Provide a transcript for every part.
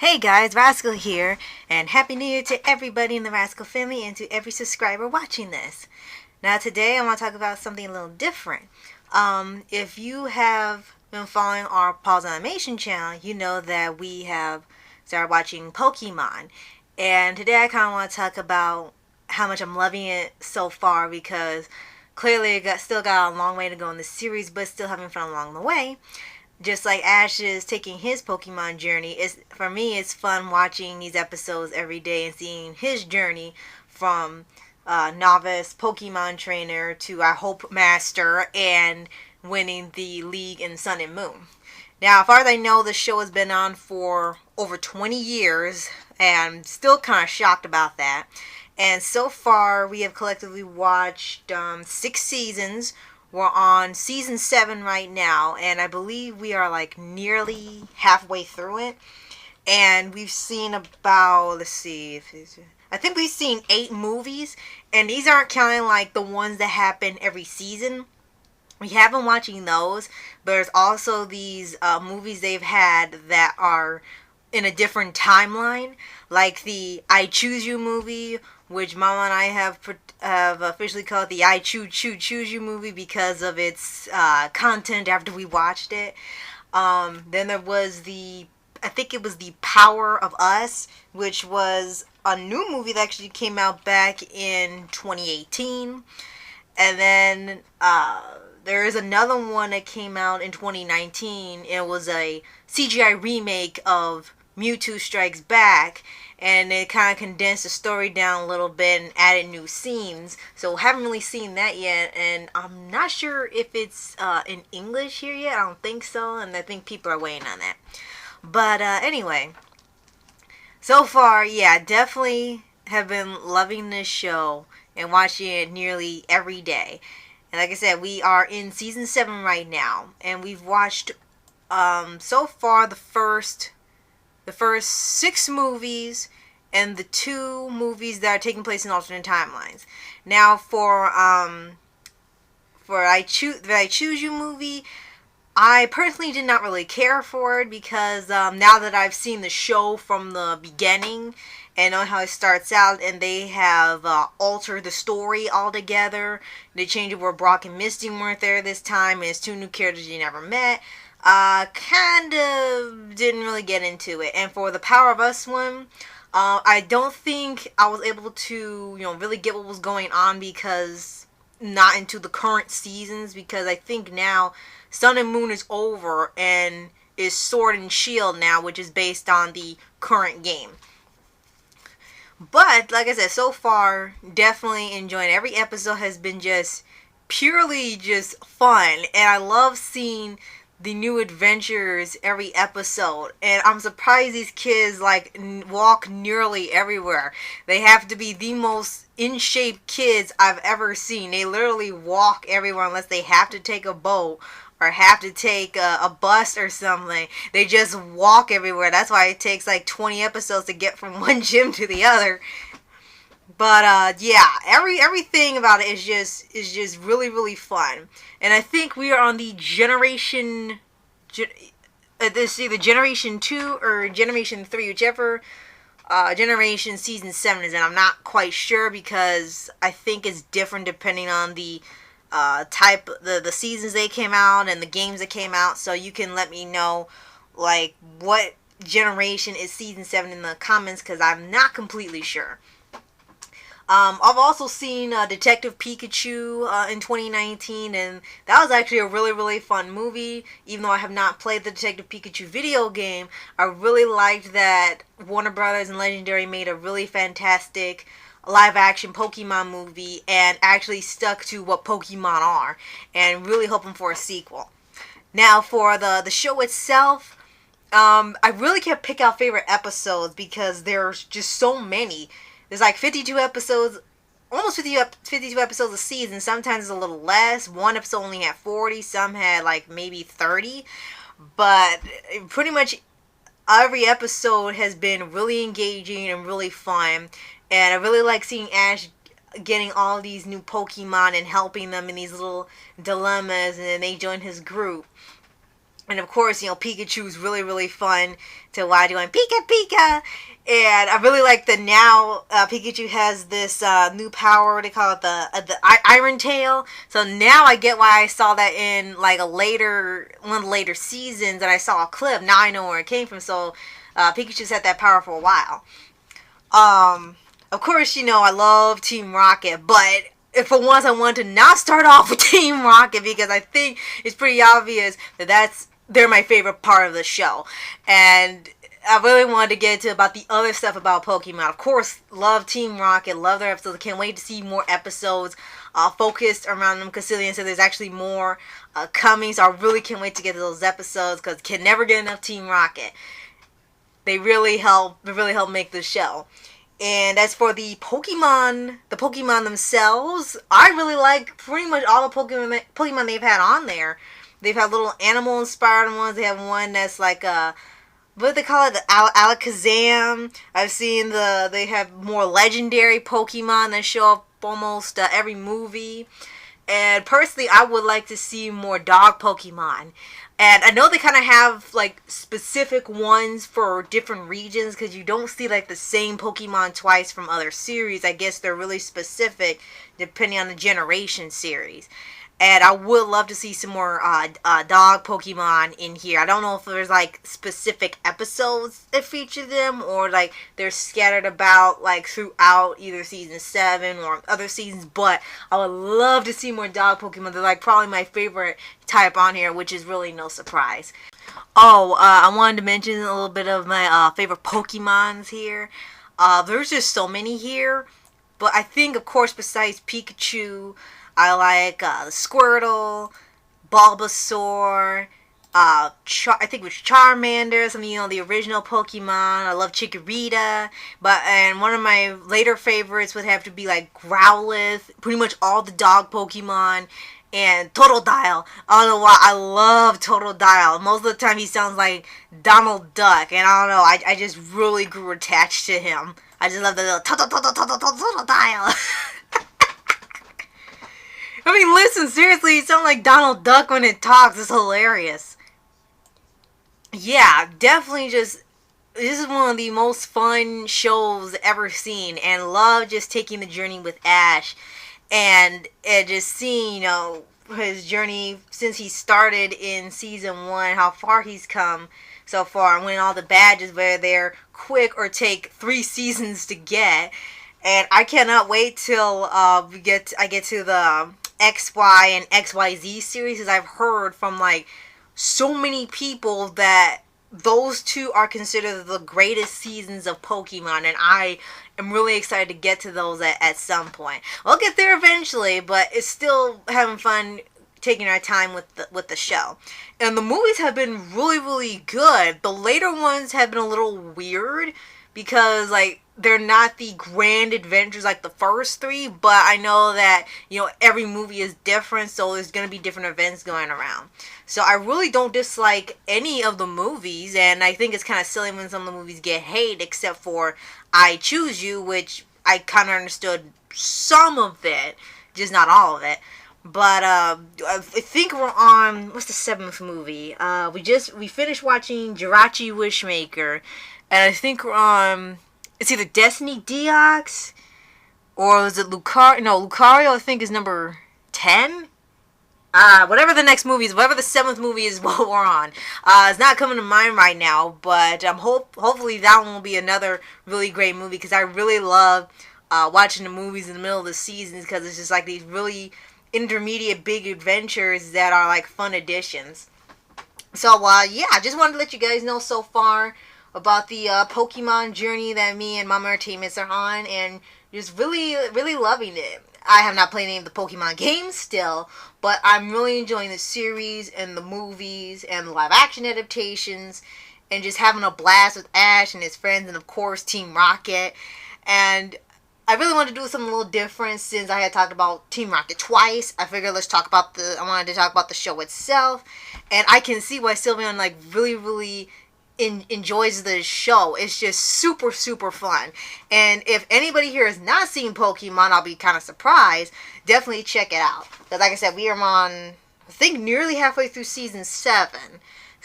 Hey guys, Rascal here, and Happy New Year to everybody in the Rascal family and to every subscriber watching this. Now today I want to talk about something a little different. If you have been following our Pause Animation channel, you know that we have started watching Pokemon. And today I kind of want to talk about how much I'm loving it so far because clearly still got a long way to go in the series, but still having fun along the way. Just like Ash is taking his Pokemon journey, for me it's fun watching these episodes every day and seeing his journey from novice Pokemon trainer to I hope master and winning the league in Sun and Moon. Now, as far as I know, the show has been on for over 20 years, and I'm still kind of shocked about that. And so far, we have collectively watched 6 seasons. We're on season 7 right now, and I believe we are like nearly halfway through it. And we've seen about, I think we've seen 8 movies, and these aren't counting like the ones that happen every season. We have been watching those, but there's also these movies they've had that are in a different timeline, like the I Choose You movie, which Mama and I have officially called the I Choose You movie because of its content after we watched it. Then there was I think it was the Power of Us, which was a new movie that actually came out back in 2018. And then there is another one that came out in 2019. It was a CGI remake of Mewtwo Strikes Back, and it kind of condensed the story down a little bit and added new scenes. So haven't really seen that yet, and I'm not sure if it's in English here yet. I don't think so, and I think people are waiting on that. But anyway, so far, yeah, definitely have been loving this show and watching it nearly every day. And like I said, we are in season 7 right now, and we've watched so far the first 6 movies and the 2 movies that are taking place in alternate timelines. Now for I Choose You movie, I personally did not really care for it because now that I've seen the show from the beginning and know how it starts out, and they have altered the story altogether. They changed it where Brock and Misty weren't there this time, and it's 2 new characters you never met. Kind of didn't really get into it. And for the Power of Us one, I don't think I was able to, really get what was going on because not into the current seasons, because I think now Sun and Moon is over and is Sword and Shield now, which is based on the current game. But like I said, so far definitely enjoying every episode. Has been just purely just fun, and I love seeing the new adventures every episode. And I'm surprised these kids walk nearly everywhere. They have to be the most in shape kids I've ever seen. They literally walk everywhere unless they have to take a boat or have to take a bus or something. They just walk everywhere. That's why it takes like 20 episodes to get from one gym to the other. But yeah, everything about it is just really, really fun. And I think we are on the generation either generation 2 or generation 3, whichever generation season 7 is in. I'm not quite sure because I think it's different depending on the type, the seasons they came out and the games that came out. So you can let me know like what generation is season 7 in the comments, because I'm not completely sure. I've also seen Detective Pikachu in 2019, and that was actually a really, really fun movie. Even though I have not played the Detective Pikachu video game, I really liked that Warner Brothers and Legendary made a really fantastic live-action Pokemon movie and actually stuck to what Pokemon are, and really hoping for a sequel. Now, for the show itself, I really can't pick out favorite episodes because there's just so many. There's like 52 episodes, almost 52 episodes a season. Sometimes it's a little less. One episode only had 40. Some had like maybe 30. But pretty much every episode has been really engaging and really fun. And I really like seeing Ash getting all these new Pokemon and helping them in these little dilemmas. And then they join his group. And of course, Pikachu's really, really fun to watch, going Pika Pika. And I really like that now Pikachu has this new power. They call it the Iron Tail. So now I get why I saw that in like one of the later seasons, and I saw a clip. Now I know where it came from. So Pikachu's had that power for a while. Of course, I love Team Rocket, but for once I wanted to not start off with Team Rocket because I think it's pretty obvious that they're my favorite part of the show. And I really wanted to get into about the other stuff about Pokemon. Of course, love Team Rocket, love their episodes. I can't wait to see more episodes focused around them. Caecilian said there's actually more coming, so I really can't wait to get to those episodes because can never get enough Team Rocket. They really help make the show. And as for the Pokemon themselves, I really like pretty much all the Pokemon they've had on there. They've had little animal-inspired ones. They have one that's like what do they call it? The Alakazam. I've seen they have more legendary Pokemon that show up almost every movie. And personally, I would like to see more dog Pokemon. And I know they kind of have like specific ones for different regions because you don't see like the same Pokemon twice from other series. I guess they're really specific depending on the generation series. And I would love to see some more dog Pokemon in here. I don't know if there's like specific episodes that feature them or like they're scattered about like throughout either season 7 or other seasons. But I would love to see more dog Pokemon. They're like probably my favorite type on here, which is really no surprise. Oh, I wanted to mention a little bit of my favorite Pokemons here. There's just so many here. But I think, of course, besides Pikachu, I like Squirtle, Bulbasaur, I think it was Charmander, some the original Pokemon. I love Chikorita, and one of my later favorites would have to be like Growlithe, pretty much all the dog Pokemon, and Totodile. I don't know why, I love Totodile. Most of the time he sounds like Donald Duck, and I don't know, I just really grew attached to him. I just love the little Totodile. I mean, listen, seriously, it sounds like Donald Duck when it talks. It's hilarious. Yeah, definitely this is one of the most fun shows ever seen. And love just taking the journey with Ash. And just seeing, his journey since he started in season 1, how far he's come so far. And winning all the badges, whether they're quick or take 3 seasons to get. And I cannot wait till I get to the XY and XYZ series, because I've heard from like so many people that those two are considered the greatest seasons of Pokemon, and I am really excited to get to those at some point. We'll get there eventually, but it's still having fun taking our time with the show. And the movies have been really, really good. The later ones have been a little weird because like they're not the grand adventures like the first 3, but I know that, every movie is different, so there's going to be different events going around. So I really don't dislike any of the movies, and I think it's kind of silly when some of the movies get hate, except for I Choose You, which I kind of understood some of it, just not all of it. But I think we're on, what's the 7th movie? We finished watching Jirachi Wishmaker, and I think we're on, it's either Destiny Deox, or is it Lucario? No, Lucario I think is number 10. Whatever the next movie is, whatever the 7th movie is what we're on. It's not coming to mind right now, but hopefully that one will be another really great movie, because I really love watching the movies in the middle of the seasons, because it's just like these really intermediate big adventures that are like fun additions. So yeah, I just wanted to let you guys know so far about the Pokemon journey that me and Mama Entertainments are on, and just really, really loving it. I have not played any of the Pokemon games still, but I'm really enjoying the series and the movies and the live action adaptations, and just having a blast with Ash and his friends, and of course Team Rocket. And I really wanted to do something a little different since I had talked about Team Rocket twice. I figured I wanted to talk about the show itself, and I can see why Sylveon like really, really enjoys the show. It's just super, super fun. And if anybody here has not seen Pokemon, I'll be kind of surprised. Definitely check it out. But like I said, we are on, I think, nearly halfway through season 7.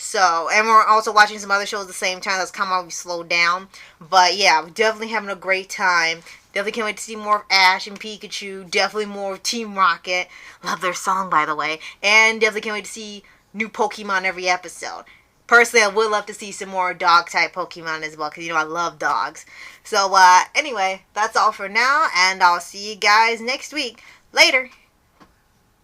So, and we're also watching some other shows at the same time. That's kind of why we slowed down. But yeah, we're definitely having a great time. Definitely can't wait to see more of Ash and Pikachu. Definitely more of Team Rocket. Love their song, by the way. And definitely can't wait to see new Pokemon every episode. Personally, I would love to see some more dog type Pokemon as well, because I love dogs. So, anyway, that's all for now, and I'll see you guys next week. Later.